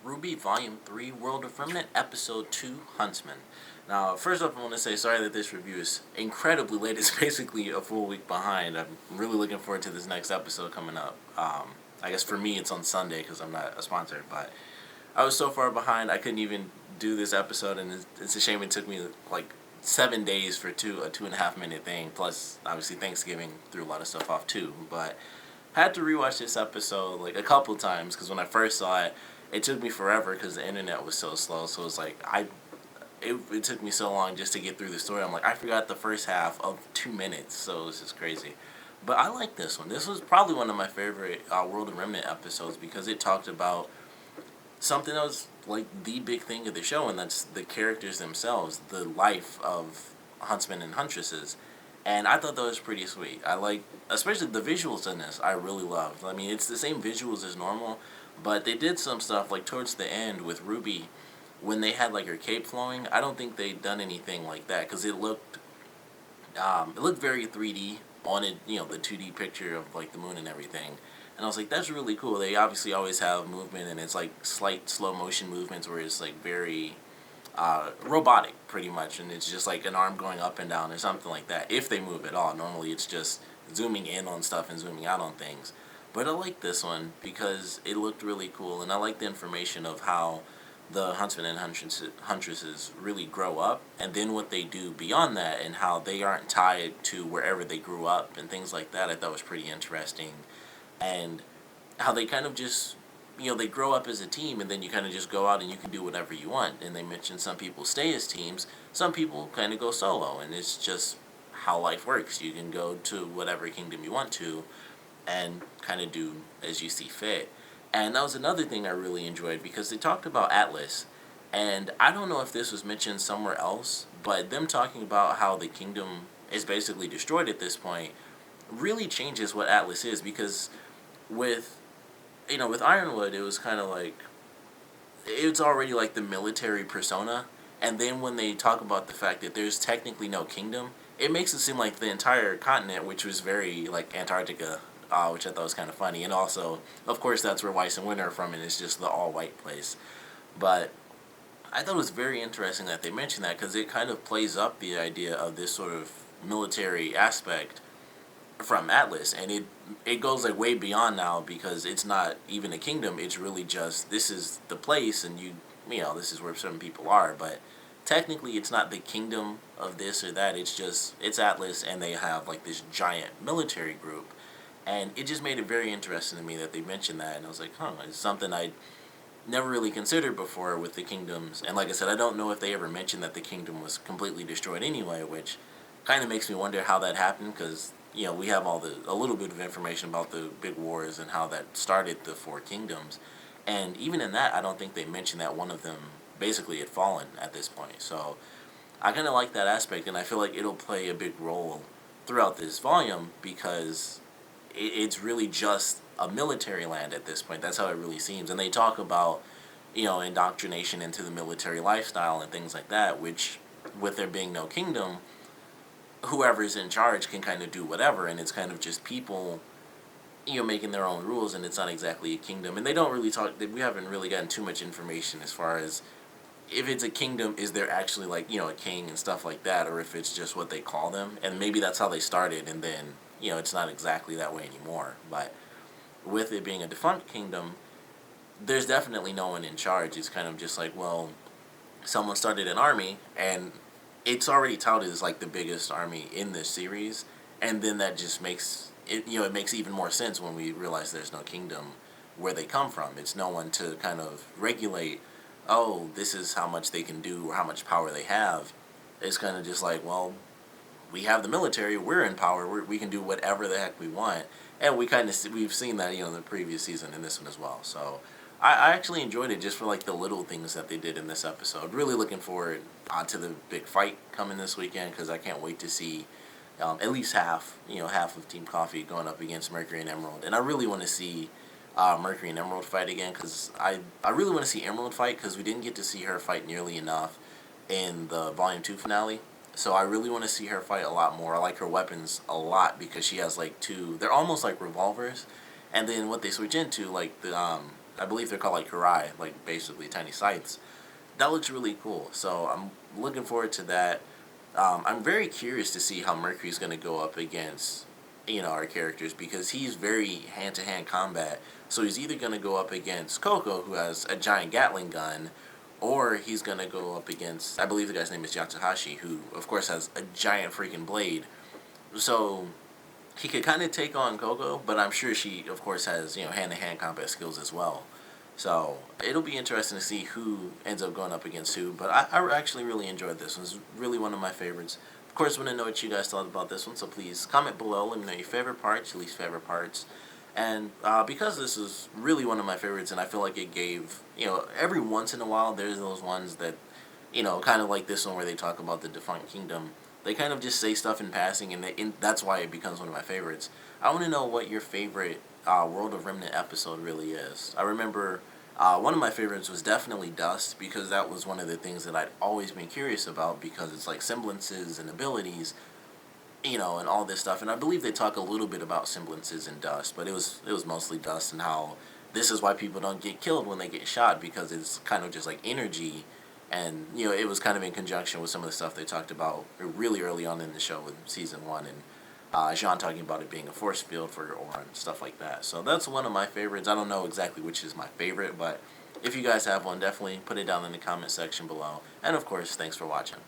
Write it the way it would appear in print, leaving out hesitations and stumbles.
RWBY Volume 3, World of Remnant, Episode 2, Huntsman. Now, first off, I want to say sorry that this review is incredibly late. It's basically a full week behind. I'm really looking forward to this next episode coming up. I guess for me it's on Sunday because I'm not a sponsor, but I was so far behind I couldn't even do this episode, and it's a shame it took me like 7 days for a 2.5 minute thing. Plus, obviously Thanksgiving threw a lot of stuff off too. But I had to rewatch this episode like a couple times because when I first saw it, it took me forever because the internet was so slow. So it was like it took me so long just to get through the story. I'm like, I forgot the first half of 2 minutes, so it was just crazy. But I like this one. This was probably one of my favorite World of Remnant episodes because it talked about something that was like the big thing of the show, and that's the characters themselves, the life of huntsmen and huntresses. And I thought that was pretty sweet. I like, especially the visuals in this, I really loved. I mean, it's the same visuals as normal, but they did some stuff like towards the end with RWBY when they had like her cape flowing. I don't think they'd done anything like that because it looked very 3D on it, you know, the 2D picture of like the moon and everything. And I was like, that's really cool. They obviously always have movement, and it's like slight slow motion movements where it's like very robotic, pretty much, and it's just like an arm going up and down or something like that. If they move at all, normally it's just zooming in on stuff and zooming out on things. But I like this one because it looked really cool, and I like the information of how the huntsmen and huntresses really grow up, and then what they do beyond that, and how they aren't tied to wherever they grew up and things like that. I thought was pretty interesting, and how they kind of just, you know, they grow up as a team, and then you kind of just go out and you can do whatever you want. And they mentioned some people stay as teams, some people kind of go solo, and it's just how life works. You can go to whatever kingdom you want to and kind of do as you see fit. And that was another thing I really enjoyed because they talked about Atlas, and I don't know if this was mentioned somewhere else, but them talking about how the kingdom is basically destroyed at this point really changes what Atlas is. Because with, you know, with Ironwood, it was kind of like, it's already like the military persona, and then when they talk about the fact that there's technically no kingdom, it makes it seem like the entire continent, which was very like Antarctica, which I thought was kind of funny. And also, of course, that's where Weiss and Winter are from, and it's just the all-white place. But I thought it was very interesting that they mentioned that because it kind of plays up the idea of this sort of military aspect from Atlas, and it goes like way beyond now because it's not even a kingdom. It's really just, this is the place, and you know, this is where certain people are. But technically, it's not the kingdom of this or that. It's just, it's Atlas, and they have like this giant military group. And it just made it very interesting to me that they mentioned that, and I was like, huh, it's something I never really considered before with the kingdoms. And like I said, I don't know if they ever mentioned that the kingdom was completely destroyed anyway, which kind of makes me wonder how that happened, because, you know, we have a little bit of information about the big wars and how that started the four kingdoms. And even in that, I don't think they mentioned that one of them basically had fallen at this point. So I kind of like that aspect, and I feel like it'll play a big role throughout this volume because it's really just a military land at this point. That's how it really seems. And they talk about, you know, indoctrination into the military lifestyle and things like that, which, with there being no kingdom, whoever's in charge can kind of do whatever, and it's kind of just people, you know, making their own rules, and it's not exactly a kingdom. And they don't really talk, we haven't really gotten too much information as far as if it's a kingdom, is there actually, like, you know, a king and stuff like that, or if it's just what they call them. And maybe that's how they started, and then, you know, it's not exactly that way anymore. But with it being a defunct kingdom, there's definitely no one in charge. It's kind of just like, well, someone started an army, and it's already touted as like the biggest army in this series, and then that just makes it, you know, it makes even more sense when we realize there's no kingdom where they come from. It's no one to kind of regulate, oh, this is how much they can do or how much power they have. It's kind of just like, well, we have the military, we're in power, we can do whatever the heck we want. And we've seen that, you know, in the previous season and this one as well. So I actually enjoyed it just for like the little things that they did in this episode. Really looking forward to the big fight coming this weekend, because I can't wait to see at least half of Team Coffee going up against Mercury and Emerald. And I really want to see Mercury and Emerald fight again, because I really want to see Emerald fight, because we didn't get to see her fight nearly enough in the Volume 2 finale. So I really want to see her fight a lot more. I like her weapons a lot because she has like two, they're almost like revolvers. And then what they switch into, like I believe they're called like Karai, like basically tiny scythes. That looks really cool. So I'm looking forward to that. I'm very curious to see how Mercury's going to go up against, our characters, because he's very hand-to-hand combat. So he's either going to go up against Coco, who has a giant Gatling gun, or he's going to go up against, I believe the guy's name is Yatsuhashi, who, of course, has a giant freaking blade. So he could kind of take on Coco, but I'm sure she, of course, has, hand-to-hand combat skills as well. So it'll be interesting to see who ends up going up against who. But I actually really enjoyed this one. It's really one of my favorites. Of course, I want to know what you guys thought about this one. So please comment below. Let me know your favorite parts, your least favorite parts. And because this is really one of my favorites, and I feel like it gave, every once in a while there's those ones that, kind of like this one where they talk about the defunct kingdom. They kind of just say stuff in passing, and that's why it becomes one of my favorites. I want to know what your favorite World of Remnant episode really is. I remember one of my favorites was definitely Dust, because that was one of the things that I'd always been curious about, because it's like semblances and abilities, and all this stuff. And I believe they talk a little bit about semblances in Dust, but it was mostly Dust, and how this is why people don't get killed when they get shot, because it's kind of just like energy. And, it was kind of in conjunction with some of the stuff they talked about really early on in the show with Season 1. And Jean talking about it being a force field for your aura and stuff like that. So that's one of my favorites. I don't know exactly which is my favorite, but if you guys have one, definitely put it down in the comment section below. And, of course, thanks for watching.